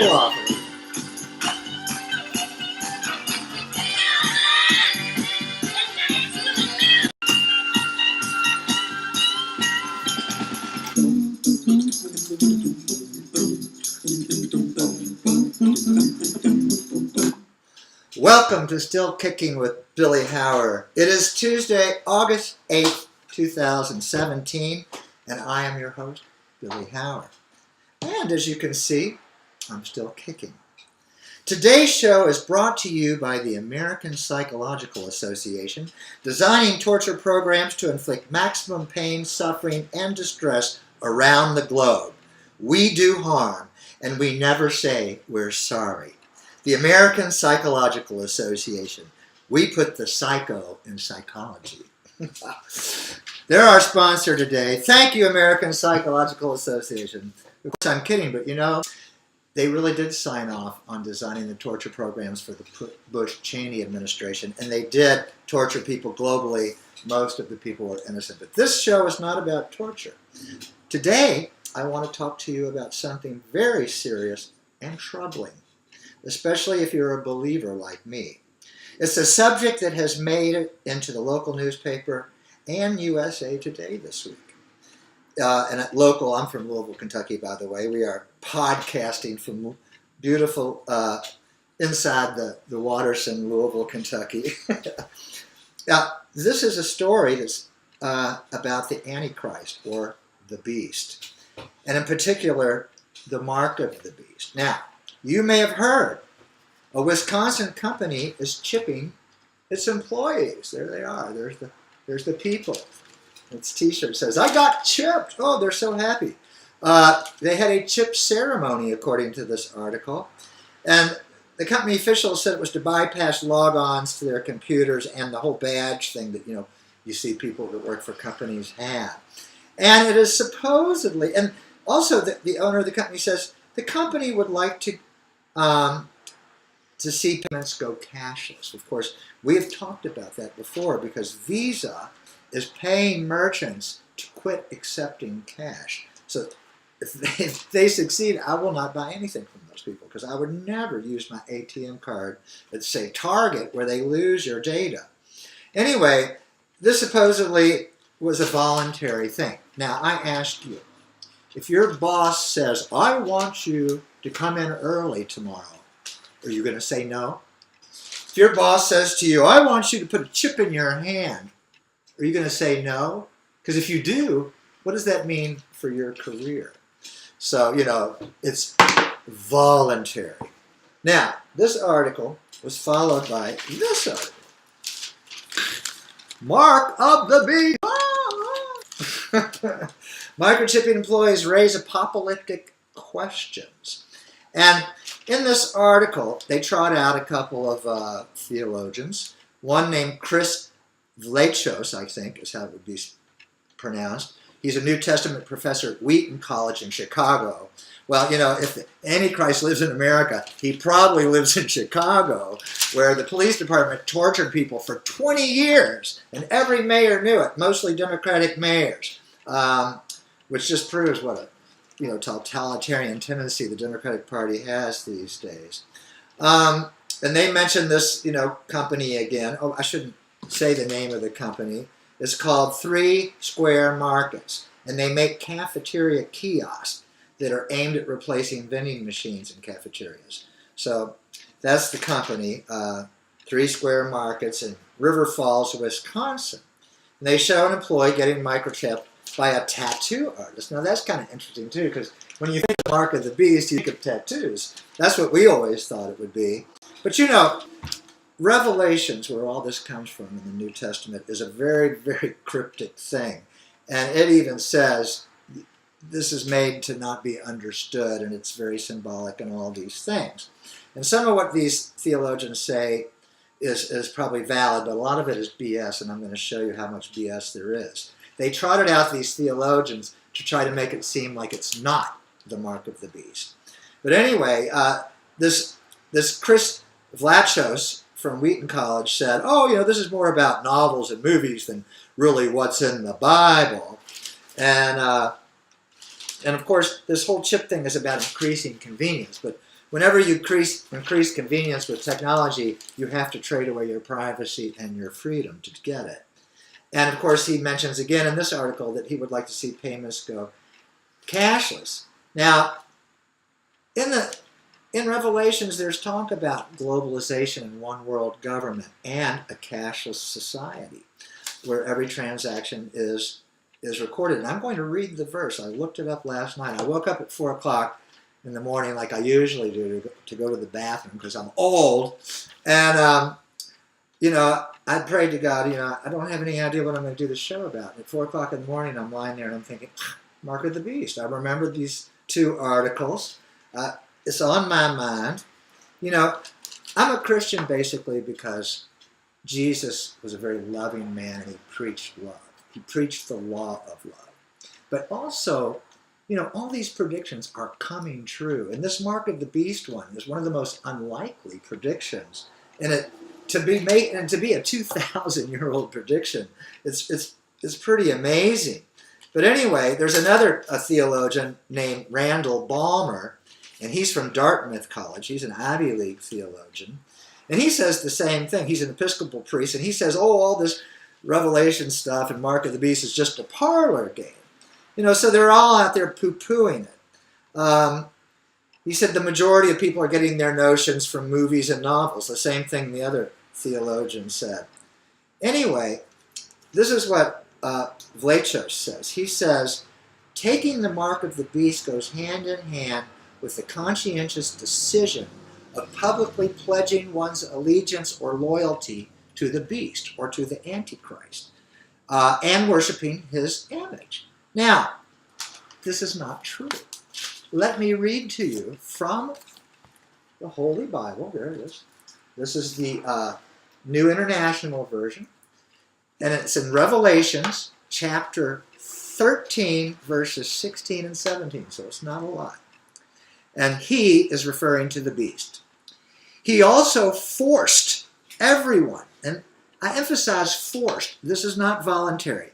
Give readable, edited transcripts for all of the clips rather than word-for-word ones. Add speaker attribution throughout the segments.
Speaker 1: waffle. Welcome to Still Kicking with Billy Howard. It is Tuesday, August 8th, 2017, and I am your host, Billy Howard. And as you can see, I'm still kicking. Today's show is brought to you by the American Psychological Association, designing torture programs to inflict maximum pain, suffering, and distress around the globe. We do harm, and we never say we're sorry. The American Psychological Association. We put the psycho in psychology. They're our sponsor today. Thank you, American Psychological Association. Of course, I'm kidding, but you know, they really did sign off on designing the torture programs for the Bush-Cheney administration, and they did torture people globally. Most of the people were innocent. But this show is not about torture. Today, I want to talk to you about something very serious and troubling, especially if you're a believer like me. It's a subject that has made it into the local newspaper and USA Today this week. And at local, I'm from Louisville, Kentucky, by the way. We are podcasting from beautiful inside the waters in Louisville, Kentucky. Now, this is a story that's about the Antichrist, or the beast, and in particular, the mark of the beast. Now, you may have heard a Wisconsin company is chipping its employees. There they are. There's the people. Its t-shirt says, "I got chipped." Oh, they're so happy. They had a chip ceremony, according to this article. And the company officials said it was to bypass logons to their computers and the whole badge thing that, you see people that work for companies have. And it is supposedly, and also the owner of the company says, the company would like to see payments go cashless. Of course, we have talked about that before because Visa is paying merchants to quit accepting cash. So if they succeed, I will not buy anything from those people because I would never use my ATM card at, say, Target, where they lose your data. Anyway, this supposedly was a voluntary thing. Now, I ask you, if your boss says, "I want you to come in early tomorrow," are you going to say no? If your boss says to you, "I want you to put a chip in your hand," are you going to say no? Because if you do, what does that mean for your career? So, it's voluntary. Now, this article was followed by this article. Mark of the beast. Microchipping employees raise apocalyptic questions. And in this article, they trot out a couple of theologians. One named Chris Vlachos, I think is how it would be pronounced. He's a New Testament professor at Wheaton College in Chicago. Well, if the Antichrist lives in America, he probably lives in Chicago, where the police department tortured people for 20 years, and every mayor knew it, mostly Democratic mayors, which just proves what a totalitarian tendency the Democratic Party has these days. And they mentioned this, company again. Oh, I shouldn't say the name of the company. It's called 3 Square Markets, and they make cafeteria kiosks that are aimed at replacing vending machines in cafeterias. So that's the company, 3 Square Markets in River Falls, Wisconsin. And they show an employee getting microchipped by a tattoo artist. Now that's kind of interesting too, because when you think of the mark of the beast, you think of tattoos. That's what we always thought it would be. But Revelations, where all this comes from in the New Testament, is a very, very cryptic thing. And it even says this is made to not be understood, and it's very symbolic and all these things. And some of what these theologians say is probably valid, but a lot of it is BS, and I'm going to show you how much BS there is. They trotted out these theologians to try to make it seem like it's not the mark of the beast. But anyway, this Chris Vlachos from Wheaton College said, this is more about novels and movies than really what's in the Bible. And of course, this whole chip thing is about increasing convenience. But whenever you increase convenience with technology, you have to trade away your privacy and your freedom to get it. And of course, he mentions again in this article that he would like to see payments go cashless. Now, in Revelations, there's talk about globalization and one world government and a cashless society where every transaction is recorded. And I'm going to read the verse. I looked it up last night. I woke up at 4 o'clock in the morning like I usually do to go to the bathroom because I'm old. And, you know, I prayed to God, you know, I don't have any idea what I'm going to do the show about. And at 4 o'clock in the morning, I'm lying there and I'm thinking, Mark of the Beast. I remember these two articles. It's on my mind. You know, I'm a Christian basically because Jesus was a very loving man and he preached love. He preached the law of love. But also, you know, all these predictions are coming true. And this Mark of the Beast one is one of the most unlikely predictions. And to be a 2,000-year-old prediction, it's pretty amazing. But anyway, there's another theologian named Randall Balmer, and he's from Dartmouth College. He's an Ivy League theologian. And he says the same thing. He's an Episcopal priest, and he says, oh, all this Revelation stuff and Mark of the Beast is just a parlor game. You know, so they're all out there poo-pooing it. He said the majority of people are getting their notions from movies and novels, the same thing the other theologian said. Anyway, this is what Vlachos says. He says, taking the mark of the beast goes hand in hand with the conscientious decision of publicly pledging one's allegiance or loyalty to the beast or to the Antichrist and worshiping his image. Now, this is not true. Let me read to you from the Holy Bible. There it is. This is the New International Version. And it's in Revelations chapter 13, verses 16 and 17. So it's not a lot. And he is referring to the beast. He also forced everyone, and I emphasize forced. This is not voluntary.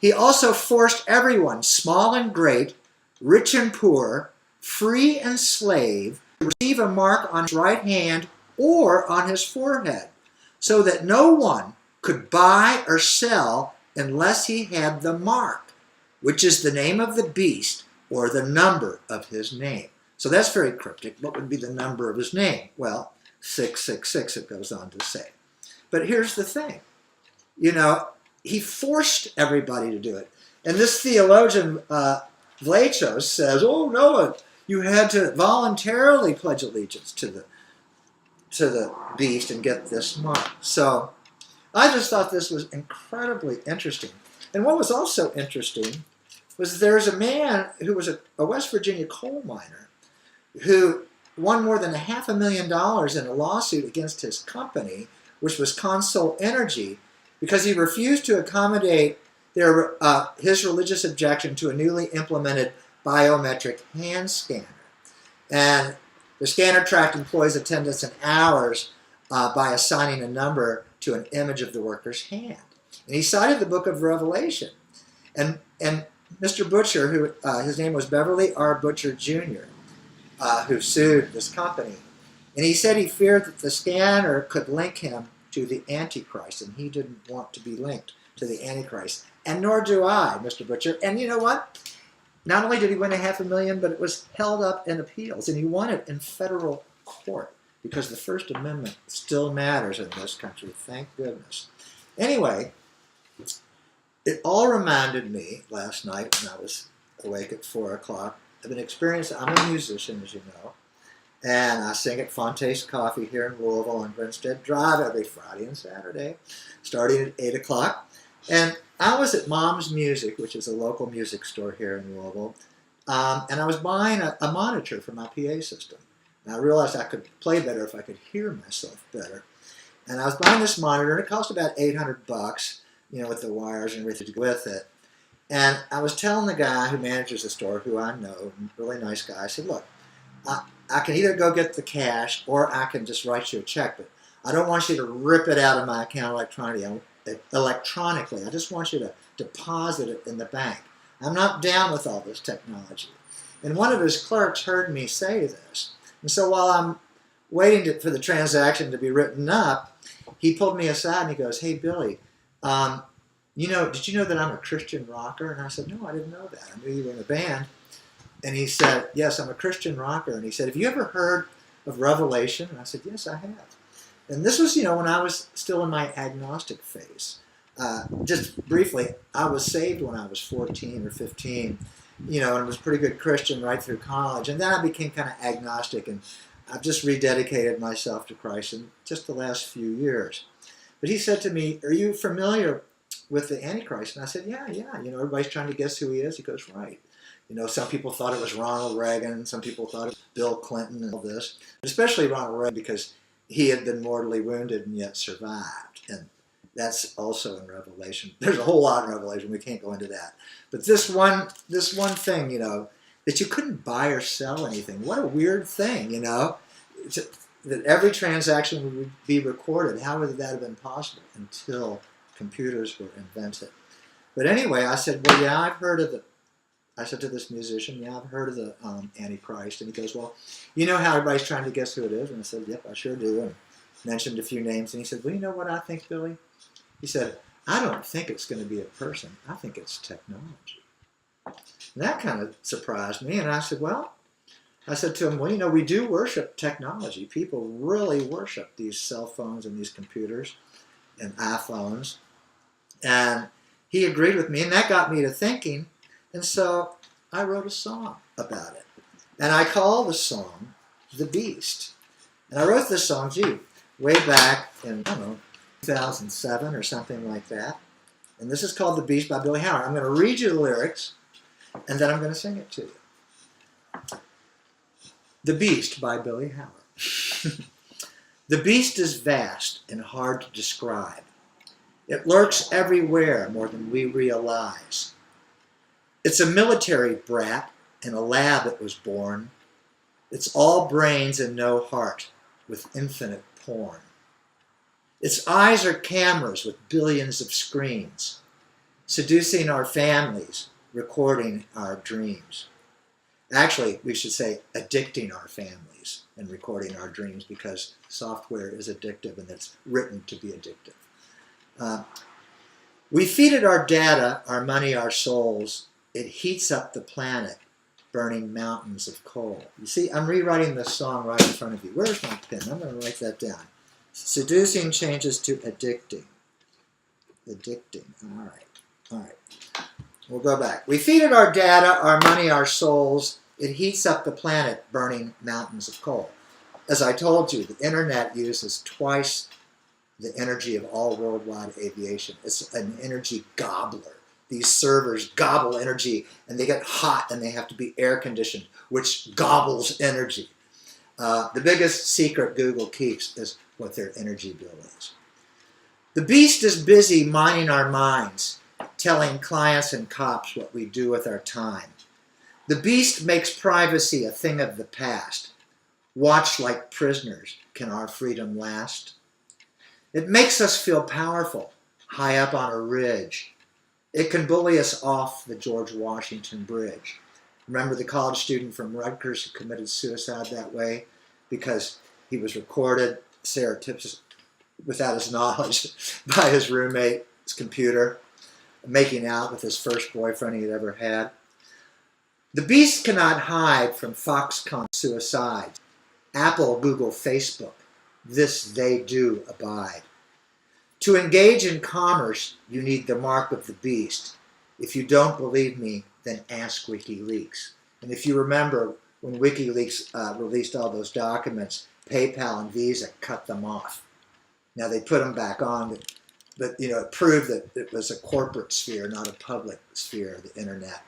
Speaker 1: He also forced everyone, small and great, rich and poor, free and slave, to receive a mark on his right hand or on his forehead, so that no one could buy or sell unless he had the mark, which is the name of the beast or the number of his name. So that's very cryptic. What would be the number of his name? Well, 666, it goes on to say. But here's the thing. You know, he forced everybody to do it. And this theologian, Vlachos, says, oh, no, you had to voluntarily pledge allegiance to the beast and get this mark. So I just thought this was incredibly interesting. And what was also interesting was there's a man who was a West Virginia coal miner who won more than $500,000 in a lawsuit against his company, which was Consol Energy, because he refused to accommodate his religious objection to a newly implemented biometric hand scanner. And the scanner tracked employees' attendance and hours by assigning a number to an image of the worker's hand. And he cited the book of Revelation. And Mr. Butcher, who his name was Beverly R. Butcher Jr., who sued this company. And he said he feared that the scanner could link him to the Antichrist, and he didn't want to be linked to the Antichrist. And nor do I, Mr. Butcher. And you know what? Not only did he win $500,000, but it was held up in appeals, and he won it in federal court because the First Amendment still matters in this country, thank goodness. Anyway, it all reminded me last night when I was awake at 4 o'clock of an experience. I'm a musician, as you know, and I sing at Fonte's Coffee here in Louisville on Grinstead Drive every Friday and Saturday, starting at 8 o'clock. And I was at Mom's Music, which is a local music store here in Louisville, and I was buying a monitor for my PA system. And I realized I could play better if I could hear myself better. And I was buying this monitor, and it cost about $800, you know, with the wires and everything with it. And I was telling the guy who manages the store, who I know, really nice guy, I said, look, I can either go get the cash or I can just write you a check, but I don't want you to rip it out of my account electronically. I just want you to deposit it in the bank. I'm not down with all this technology. And one of his clerks heard me say this. And so while I'm waiting for the transaction to be written up, he pulled me aside and he goes, "Hey, Billy, did you know that I'm a Christian rocker?" And I said, "No, I didn't know that. I knew you were in a band." And he said, "Yes, I'm a Christian rocker." And he said, "Have you ever heard of Revelation?" And I said, "Yes, I have." And this was, when I was still in my agnostic phase. Just briefly, I was saved when I was 14 or 15, and was a pretty good Christian right through college. And then I became kind of agnostic, and I've just rededicated myself to Christ in just the last few years. But he said to me, "Are you familiar with the Antichrist?" And I said, yeah. Everybody's trying to guess who he is. He goes, "Right. Some people thought it was Ronald Reagan. Some people thought it was Bill Clinton and all this. But especially Ronald Reagan, because he had been mortally wounded and yet survived." And that's also in Revelation. There's a whole lot in Revelation. We can't go into that. But this one thing, that you couldn't buy or sell anything. What a weird thing, that every transaction would be recorded. How would that have been possible until computers were invented? But anyway, I said, "Well, yeah, I said to this musician, "Yeah, I've heard of the Antichrist." And he goes, "Well, you know how everybody's trying to guess who it is?" And I said, "Yep, I sure do." And mentioned a few names. And he said, "Well, you know what I think, Billy?" He said, "I don't think it's going to be a person. I think it's technology." And that kind of surprised me. And I said to him, "Well, we do worship technology. People really worship these cell phones and these computers and iPhones." And he agreed with me, and that got me to thinking. And so I wrote a song about it. And I call the song "The Beast." And I wrote this song, way back in, 2007 or something like that. And this is called "The Beast" by Billy Howard. I'm going to read you the lyrics, and then I'm going to sing it to you. "The Beast" by Billy Howard. "The beast is vast and hard to describe. It lurks everywhere more than we realize. It's a military brat. In a lab it was born. It's all brains and no heart, with infinite porn. Its eyes are cameras with billions of screens, seducing our families, recording our dreams. Actually, we should say addicting our families and recording our dreams, because software is addictive and it's written to be addictive. We feed it our data, our money, our souls. It heats up the planet, burning mountains of coal. You see, I'm rewriting this song right in front of you. Where's my pen? I'm going to write that down. Seducing changes to addicting. Addicting. All right. We'll go back. We feed it our data, our money, our souls. It heats up the planet, burning mountains of coal. As I told you, the internet uses twice the energy of all worldwide aviation. It's an energy gobbler. These servers gobble energy, and they get hot, and they have to be air conditioned, which gobbles energy. The biggest secret Google keeps is what their energy bill is. The beast is busy mining our minds, telling clients and cops what we do with our time. The beast makes privacy a thing of the past. Watched like prisoners, can our freedom last? It makes us feel powerful, high up on a ridge. It can bully us off the George Washington Bridge. Remember the college student from Rutgers who committed suicide that way because he was recorded surreptitiously, without his knowledge, by his roommate's computer, making out with his first boyfriend he had ever had. The beast cannot hide from Foxconn suicide. Apple, Google, Facebook, this they do abide. To engage in commerce, you need the mark of the beast. If you don't believe me, then ask WikiLeaks. And if you remember, when WikiLeaks released all those documents, PayPal and Visa cut them off. Now they put them back on, but it proved that it was a corporate sphere, not a public sphere, the internet.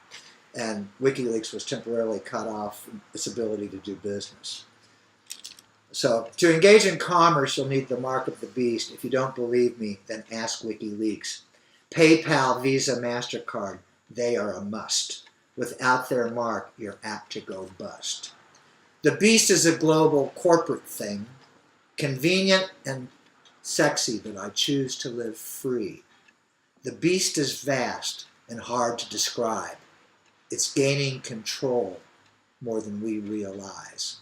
Speaker 1: And WikiLeaks was temporarily cut off from its ability to do business. So, to engage in commerce, you'll need the mark of the beast. If you don't believe me, then ask WikiLeaks. PayPal, Visa, MasterCard, they are a must. Without their mark, you're apt to go bust. The beast is a global corporate thing, convenient and sexy, but I choose to live free. The beast is vast and hard to describe. It's gaining control more than we realize.